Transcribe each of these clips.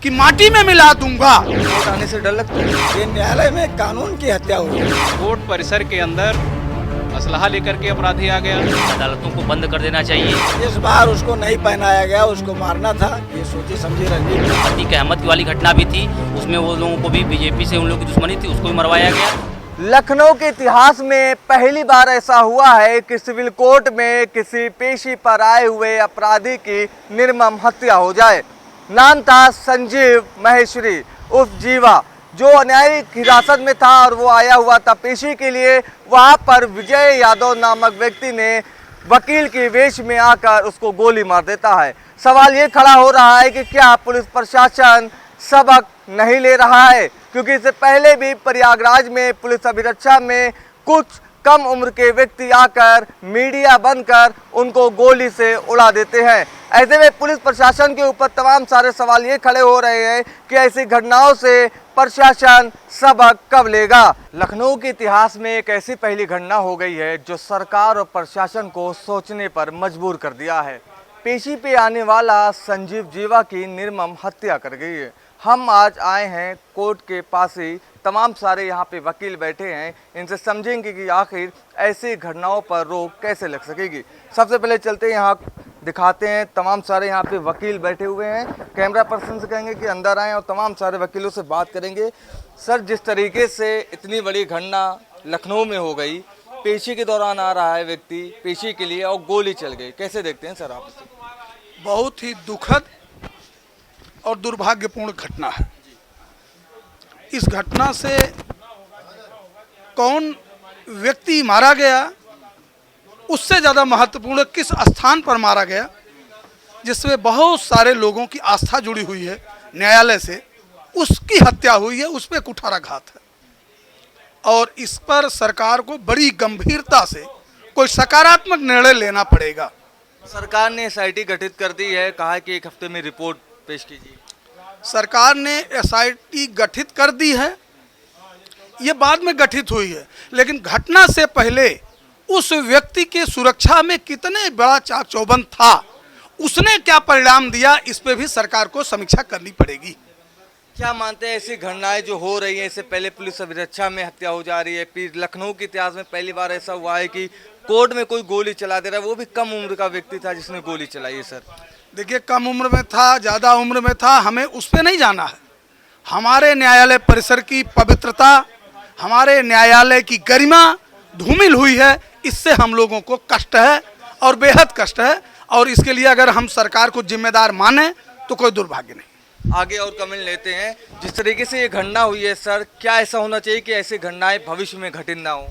कि माटी में मिला दूंगा। कोर्ट आने से डर लगता है। ये न्यायालय में कानून की हत्या हुई है। कोर्ट परिसर के अंदर असलहा लेकर के अपराधी आ गया। अदालतों को बंद कर देना चाहिए। इस बार उसको नहीं पहनाया गया, उसको मारना था। ये सोची समझी रणनीति। अतीक अहमद की वाली घटना भी थी, उसमें वो लोगों को भी बीजेपी से उन लोगों की दुश्मनी थी, उसको भी मरवाया गया। लखनऊ के इतिहास में पहली बार ऐसा हुआ है कि सिविल कोर्ट में किसी पेशी पर आए हुए अपराधी की निर्मम हत्या हो जाए। नाम था संजीव महेश्वरी उर्फ जीवा, जो न्यायिक हिरासत में था और वो आया हुआ था पेशी के लिए। वहाँ पर विजय यादव नामक व्यक्ति ने वकील के वेश में आकर उसको गोली मार देता है। सवाल ये खड़ा हो रहा है कि क्या पुलिस प्रशासन सबक नहीं ले रहा है, क्योंकि इससे पहले भी प्रयागराज में पुलिस अभिरक्षा में कुछ कम उम्र के व्यक्ति आकर मीडिया बनकर उनको गोली से उड़ा देते हैं। ऐसे में पुलिस प्रशासन के ऊपर तमाम सारे सवाल ये खड़े हो रहे हैं कि ऐसी घटनाओं से प्रशासन सबक कब लेगा। लखनऊ के इतिहास में एक ऐसी पहली घटना हो गई है जो सरकार और प्रशासन को सोचने पर मजबूर कर दिया है। पेशी पे आने वाला संजीव जीवा की निर्मम हत्या कर गई है। हम आज आए हैं कोर्ट के पास ही, तमाम सारे यहाँ पे वकील बैठे हैं, इनसे समझेंगे कि आखिर ऐसी घटनाओं पर रोक कैसे लग सकेगी। सबसे पहले चलते हैं यहाँ, दिखाते हैं तमाम सारे यहाँ पे वकील बैठे हुए हैं। कैमरा पर्सन से कहेंगे कि अंदर आएँ और तमाम सारे वकीलों से बात करेंगे। सर, जिस तरीके से इतनी बड़ी घटना लखनऊ में हो गई, पेशी के दौरान आ रहा है व्यक्ति पेशी के लिए और गोली चल गई, कैसे देखते हैं सर आप इसे? बहुत ही दुखद और दुर्भाग्यपूर्ण घटना है। इस घटना से कौन व्यक्ति मारा गया, उससे ज़्यादा महत्वपूर्ण किस स्थान पर मारा गया, जिसमें बहुत सारे लोगों की आस्था जुड़ी हुई है न्यायालय से, उसकी हत्या हुई है, उस पर कुठाराघात है। और इस पर सरकार को बड़ी गंभीरता से कोई सकारात्मक निर्णय लेना पड़ेगा। सरकार ने एसआईटी गठित कर दी है, कहा कि एक हफ्ते में रिपोर्ट पेश कीजिए। सरकार ने एसआईटी गठित कर दी है, ये बाद में गठित हुई है, लेकिन घटना से पहले उस व्यक्ति की सुरक्षा में कितने बड़ा चाक चौबंद था, उसने क्या परिणाम दिया, इस पे भी सरकार को समीक्षा करनी पड़ेगी। क्या मानते हैं ऐसी घटनाएं जो हो रही हैं, इससे पहले पुलिस अभिरक्षा में हत्या हो जा रही है, फिर लखनऊ के इतिहास में पहली बार ऐसा हुआ है कि कोर्ट में कोई गोली चला दे रहा है, वो भी कम उम्र का व्यक्ति था जिसने गोली चलाई है। सर देखिए, कम उम्र में था, ज़्यादा उम्र में था, हमें उस पर नहीं जाना है। हमारे न्यायालय परिसर की पवित्रता, हमारे न्यायालय की गरिमा धूमिल हुई है, इससे हम लोगों को कष्ट है और बेहद कष्ट है। और इसके लिए अगर हम सरकार को जिम्मेदार माने तो कोई दुर्भाग्य नहीं। आगे और कमेंट लेते हैं। जिस तरीके से ये घटना हुई है सर, क्या ऐसा होना चाहिए कि ऐसी घटनाएं भविष्य में घटित ना हो?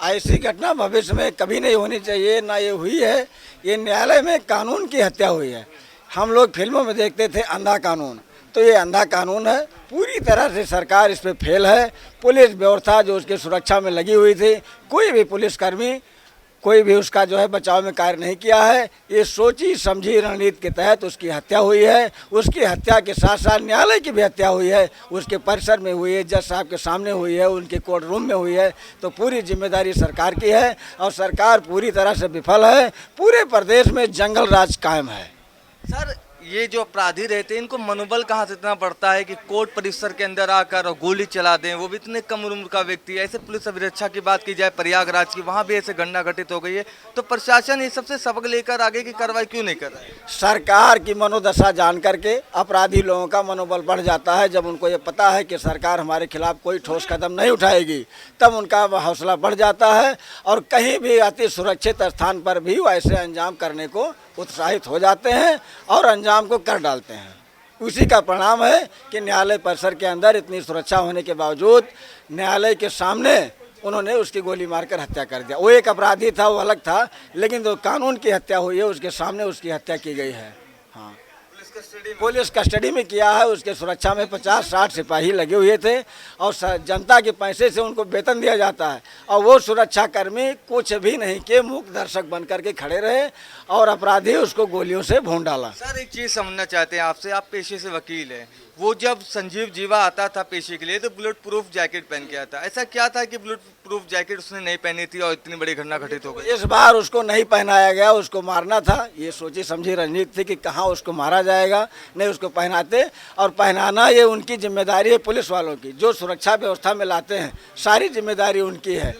ऐसी घटना भविष्य में कभी नहीं होनी चाहिए, ना ये हुई है। ये न्यायालय में कानून की हत्या हुई है। हम लोग फिल्मों में देखते थे अंधा कानून, तो ये अंधा कानून है। पूरी तरह से सरकार इस पे फेल है। पुलिस व्यवस्था जो उसकी सुरक्षा में लगी हुई थी, कोई भी पुलिसकर्मी, कोई भी उसका जो है बचाव में कार्य नहीं किया है। ये सोची समझी रणनीति के तहत उसकी हत्या हुई है। उसकी हत्या के साथ साथ न्यायालय की भी हत्या हुई है, उसके परिसर में हुई है, जज साहब के सामने हुई है, उनके कोर्ट रूम में हुई है। तो पूरी जिम्मेदारी सरकार की है और सरकार पूरी तरह से विफल है। पूरे प्रदेश में जंगल राज कायम है। सर, ये जो अपराधी रहते हैं, इनको मनोबल कहाँ से इतना बढ़ता है कि कोर्ट परिसर के अंदर आकर और गोली चला दें, वो भी इतने कम उम्र का व्यक्ति है। ऐसे पुलिस अभिरक्षा की बात की जाए प्रयागराज की, वहाँ भी ऐसे घटना घटित हो गई है, तो प्रशासन ये सबसे सबक लेकर आगे की कार्रवाई क्यों नहीं कर रहा है? सरकार की मनोदशा जान करके अपराधी लोगों का मनोबल बढ़ जाता है। जब उनको ये पता है कि सरकार हमारे खिलाफ कोई ठोस कदम नहीं उठाएगी, तब उनका हौसला बढ़ जाता है और कहीं भी अति सुरक्षित स्थान पर भी वो ऐसे अंजाम करने को उत्साहित हो जाते हैं और अंजाम को कर डालते हैं। उसी का परिणाम है कि न्यायालय परिसर के अंदर इतनी सुरक्षा होने के बावजूद न्यायालय के सामने उन्होंने उसकी गोली मारकर हत्या कर दिया। वो एक अपराधी था, वो अलग था, लेकिन जो कानून की हत्या हुई है उसके सामने उसकी हत्या की गई है। हाँ, पुलिस कस्टडी में किया है। उसके सुरक्षा में 50-60 सिपाही लगे हुए थे और जनता के पैसे से उनको वेतन दिया जाता है और वो सुरक्षाकर्मी कुछ भी नहीं किए, मूक दर्शक बन करके खड़े रहे और अपराधी उसको गोलियों से भून डाला। सर, एक चीज़ समझना चाहते हैं आपसे, आप पेशे से वकील हैं, वो जब संजीव जीवा आता था पेशी के लिए तो बुलेट प्रूफ जैकेट पहन के आता। ऐसा क्या था कि बुलेट प्रूफ जैकेट उसने नहीं पहनी थी और इतनी बड़ी घटना घटित हो गई? इस बार उसको नहीं पहनाया गया, उसको मारना था। ये सोची समझी रणनीति थी कि कहाँ उसको मारा जाएगा, नहीं उसको पहनाते। और पहनाना ये उनकी जिम्मेदारी है, पुलिस वालों की, जो सुरक्षा व्यवस्था में लाते हैं सारी जिम्मेदारी उनकी है।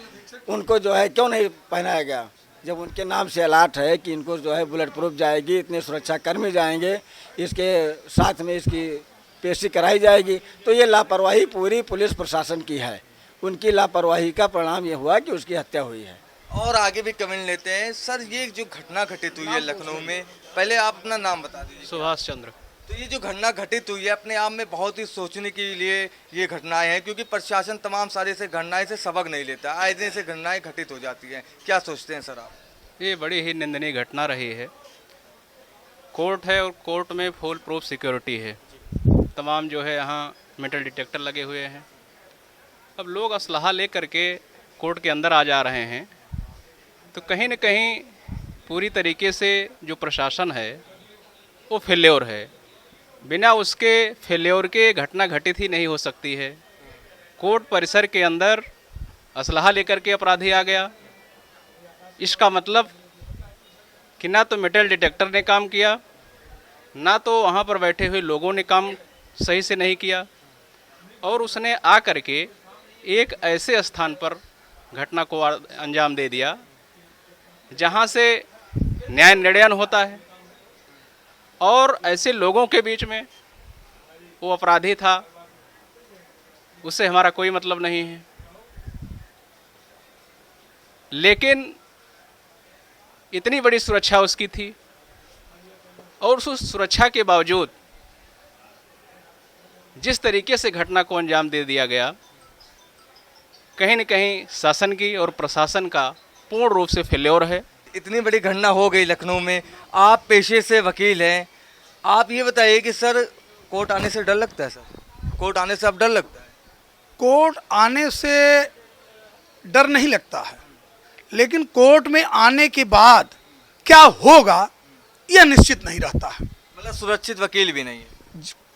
उनको जो है क्यों नहीं पहनाया गया? जब उनके नाम से अलर्ट है कि इनको जो है बुलेट प्रूफ जाएगी, इतने सुरक्षा कर्मी जाएंगे, इसके साथ में इसकी पेशी कराई जाएगी, तो ये लापरवाही पूरी पुलिस प्रशासन की है। उनकी लापरवाही का परिणाम ये हुआ कि उसकी हत्या हुई है। और आगे भी कमेंट लेते हैं। सर, ये जो घटना घटित हुई है लखनऊ में, पहले आप अपना नाम बता दीजिए। सुभाष चंद्र। तो ये जो घटना घटित हुई है अपने आप में बहुत ही सोचने के लिए ये घटनाएं हैं, क्योंकि प्रशासन तमाम सारे से घटनाएं से सबक नहीं लेता। आए दिन से घटनाएं घटित हो जाती हैं। क्या सोचते हैं सर आप? ये बड़ी ही निंदनीय घटना रही है। कोर्ट है और कोर्ट में फुल प्रूफ सिक्योरिटी है, तमाम जो है यहाँ मेटल डिटेक्टर लगे हुए हैं। अब लोग असलहा लेकर के कोर्ट के अंदर आ जा रहे हैं, तो कहीं न कहीं पूरी तरीके से जो प्रशासन है वो फेल्योर है। बिना उसके फेल्योर के घटना घटित ही नहीं हो सकती है। कोर्ट परिसर के अंदर असलहा लेकर के अपराधी आ गया, इसका मतलब कि ना तो मेटल डिटेक्टर ने काम किया, ना तो वहाँ पर बैठे हुए लोगों ने काम सही से नहीं किया, और उसने आ कर के एक ऐसे स्थान पर घटना को अंजाम दे दिया जहाँ से न्याय निर्णय होता है, और ऐसे लोगों के बीच में वो अपराधी था, उससे हमारा कोई मतलब नहीं है। लेकिन इतनी बड़ी सुरक्षा उसकी थी, और उस सुरक्षा के बावजूद जिस तरीके से घटना को अंजाम दे दिया गया, कहीं न कहीं शासन की और प्रशासन का पूर्ण रूप से फेल्योर है। इतनी बड़ी घटना हो गई लखनऊ में, आप पेशे से वकील हैं, आप ये बताइए कि सर कोर्ट आने से डर लगता है? सर, कोर्ट आने से अब डर लगता है? कोर्ट आने से डर नहीं लगता है, लेकिन कोर्ट में आने के बाद क्या होगा यह निश्चित नहीं रहता है। मतलब सुरक्षित वकील भी नहीं है?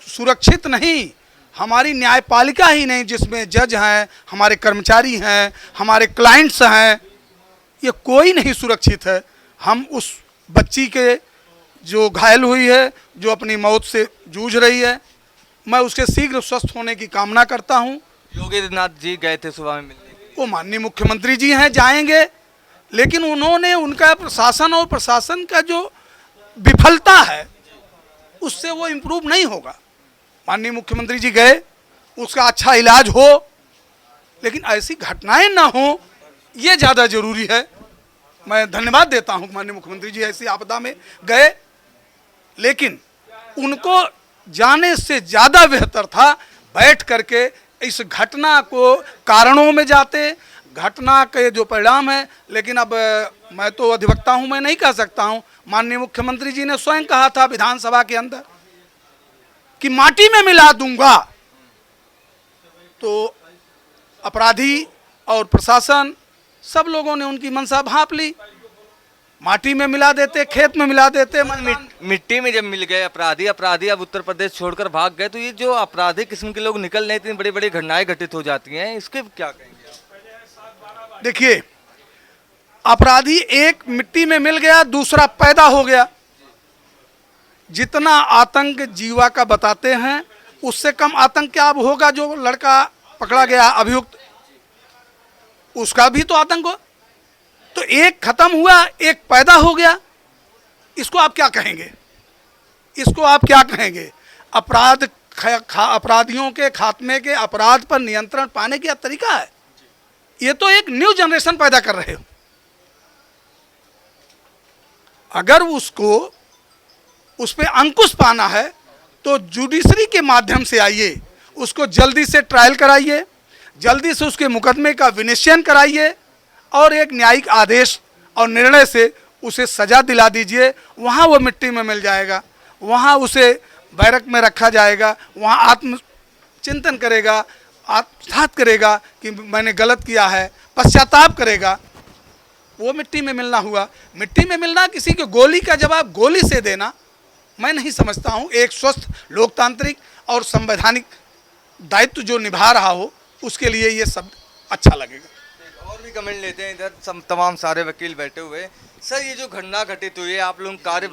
सुरक्षित नहीं, हमारी न्यायपालिका ही नहीं, जिसमें जज हैं, हमारे कर्मचारी हैं, हमारे क्लाइंट्स हैं, ये कोई नहीं सुरक्षित है। हम उस बच्ची के जो घायल हुई है, जो अपनी मौत से जूझ रही है, मैं उसके शीघ्र स्वस्थ होने की कामना करता हूँ। योगी आदित्यनाथ जी गए थे सुबह में मिलने के लिए। वो माननीय मुख्यमंत्री जी हैं, जाएंगे, लेकिन उन्होंने उनका प्रशासन और प्रशासन का जो विफलता है उससे वो इम्प्रूव नहीं होगा। माननीय मुख्यमंत्री जी गए, उसका अच्छा इलाज हो, लेकिन ऐसी घटनाएं ना हो, ये ज़्यादा जरूरी है। मैं धन्यवाद देता हूं माननीय मुख्यमंत्री जी ऐसी आपदा में गए, लेकिन उनको जाने से ज़्यादा बेहतर था बैठ करके इस घटना को कारणों में जाते, घटना के जो परिणाम है। लेकिन अब मैं तो अधिवक्ता हूं, मैं नहीं कह सकता हूं। माननीय मुख्यमंत्री जी ने स्वयं कहा था विधानसभा के अंदर कि माटी में मिला दूंगा, तो अपराधी और प्रशासन सब लोगों ने उनकी मंशा भांप ली। माटी में मिला देते, खेत में मिला देते। मिट्टी में जब मिल गए अपराधी अब उत्तर प्रदेश छोड़कर भाग गए, तो ये जो अपराधी किस्म के लोग निकल रहे, इतनी बड़ी बड़ी घटनाएं घटित हो जाती हैं, इसके क्या कहेंगे? देखिए, अपराधी एक मिट्टी में मिल गया, दूसरा पैदा हो गया। जितना आतंक जीवा का बताते हैं, उससे कम आतंक क्या अब होगा? जो लड़का पकड़ा गया अभियुक्त, उसका भी तो आतंक हो। तो एक खत्म हुआ, एक पैदा हो गया। इसको आप क्या कहेंगे? इसको आप क्या कहेंगे? अपराधियों के खात्मे के, अपराध पर नियंत्रण पाने का तरीका है। ये तो एक न्यू जनरेशन पैदा कर रहे हो। अगर उसको उस पर अंकुश पाना है तो जुडिशरी के माध्यम से आइए, उसको जल्दी से ट्रायल कराइए, जल्दी से उसके मुकदमे का विनिश्चय कराइए, और एक न्यायिक आदेश और निर्णय से उसे सजा दिला दीजिए। वहाँ वो मिट्टी में मिल जाएगा, वहाँ उसे बैरक में रखा जाएगा, वहाँ आत्मचिंतन करेगा, आत्मसात करेगा कि मैंने गलत किया है, पश्चाताप करेगा। वो मिट्टी में मिलना हुआ। मिट्टी में मिलना, किसी को गोली का जवाब गोली से देना, मैं नहीं समझता हूँ एक स्वस्थ लोकतांत्रिक और संवैधानिक दायित्व जो निभा रहा हो, उसके लिए ये शब्द अच्छा लगेगा। और भी कमेंट लेते हैं, इधर तमाम सारे वकील बैठे हुए हैं। सर, ये जो घटना घटित हुई है, आप लोगों कार्य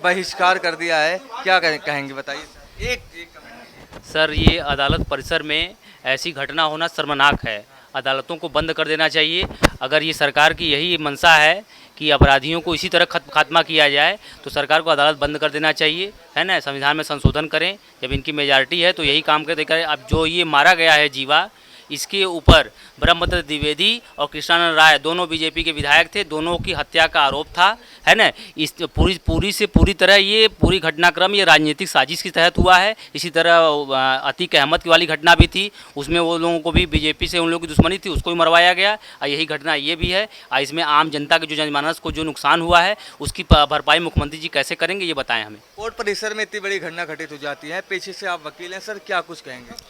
बहिष्कार कर दिया है, क्या कहेंगे बताइए सर। एक कमेंट। सर, ये अदालत परिसर में ऐसी घटना होना शर्मनाक है। अदालतों को बंद कर देना चाहिए। अगर ये सरकार की यही मंशा है कि अपराधियों को इसी तरह खात्मा किया जाए, तो सरकार को अदालत बंद कर देना चाहिए, है ना। संविधान में संशोधन करें, जब इनकी मेजॉरिटी है तो यही काम करें। अब जो ये मारा गया है जीवा, इसके ऊपर ब्रह्मदत्त द्विवेदी और कृष्णानंद राय दोनों बीजेपी के विधायक थे, दोनों की हत्या का आरोप था, है ना। इस पूरी तरह ये पूरी घटनाक्रम ये राजनीतिक साजिश के तहत हुआ है। इसी तरह अतीक अहमद की वाली घटना भी थी, उसमें वो लोगों को भी बीजेपी से उन लोगों की दुश्मनी थी, उसको भी मरवाया गया। और यही घटना ये भी है। इसमें आम जनता के जो जनमानस को जो नुकसान हुआ है, उसकी भरपाई मुख्यमंत्री जी कैसे करेंगे, ये बताएं हमें। कोर्ट परिसर में इतनी बड़ी घटना घटित हो जाती है, पेशे से आप वकील हैं सर, क्या कुछ कहेंगे।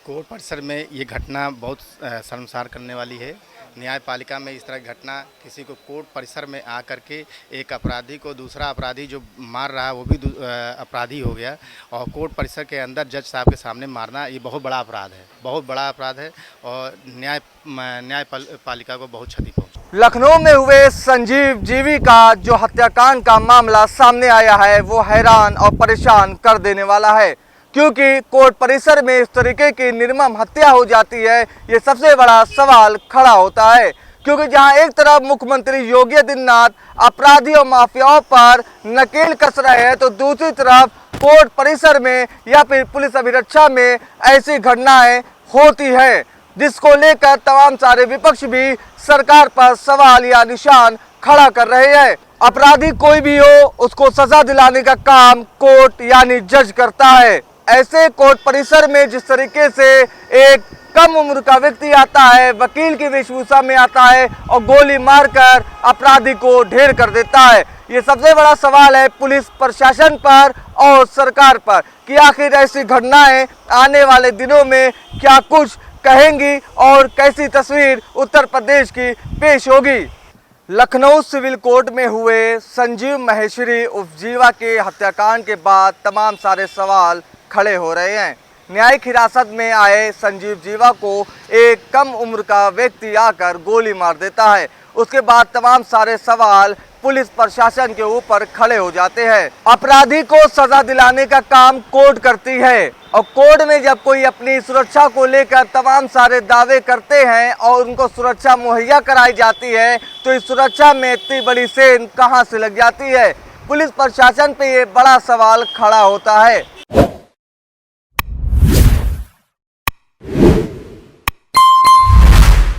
कोर्ट परिसर में ये घटना बहुत शर्मसार करने वाली है। न्यायपालिका में इस तरह की घटना, किसी को कोर्ट परिसर में आ करके एक अपराधी को दूसरा अपराधी जो मार रहा है वो भी अपराधी हो गया, और कोर्ट परिसर के अंदर जज साहब के सामने मारना, ये बहुत बड़ा अपराध है, बहुत बड़ा अपराध है, और न्यायपालिका को बहुत क्षति पहुंची। लखनऊ में हुए संजीव जीवी का जो हत्याकांड का मामला सामने आया है, वो हैरान और परेशान कर देने वाला है, क्योंकि कोर्ट परिसर में इस तरीके की निर्मम हत्या हो जाती है। ये सबसे बड़ा सवाल खड़ा होता है, क्योंकि जहां एक तरफ मुख्यमंत्री योगी आदित्यनाथ अपराधी और माफियाओं पर नकेल कस रहे हैं, तो दूसरी तरफ कोर्ट परिसर में या फिर पुलिस अभिरक्षा में ऐसी घटनाएं होती है, जिसको लेकर तमाम सारे विपक्ष भी सरकार पर सवाल या निशान खड़ा कर रहे हैं। अपराधी कोई भी हो, उसको सजा दिलाने का काम कोर्ट यानी जज करता है। ऐसे कोर्ट परिसर में जिस तरीके से एक कम उम्र का व्यक्ति आता है, वकील की वेशभूषा में आता है और गोली मारकर अपराधी को ढेर कर देता है, ये सबसे बड़ा सवाल है पुलिस प्रशासन पर और सरकार पर कि आखिर ऐसी घटनाएं आने वाले दिनों में क्या कुछ कहेंगी और कैसी तस्वीर उत्तर प्रदेश की पेश होगी। लखनऊ सिविल कोर्ट में हुए संजीव महेश्वरी उर्फ जीवा के हत्याकांड के बाद तमाम सारे सवाल खड़े हो रहे हैं। न्यायिक हिरासत में आए संजीव जीवा को एक कम उम्र का व्यक्ति आकर गोली मार देता है। उसके बाद तमाम सारे सवाल पुलिस प्रशासन के ऊपर खड़े हो जाते हैं। अपराधी को सजा दिलाने का काम कोर्ट करती है, और कोर्ट में जब कोई अपनी सुरक्षा को लेकर तमाम सारे दावे करते हैं और उनको सुरक्षा मुहैया कराई जाती है, तो इस सुरक्षा में इतनी बड़ी सेंध कहां से लग जाती है। पुलिस प्रशासन पे ये बड़ा सवाल खड़ा होता है।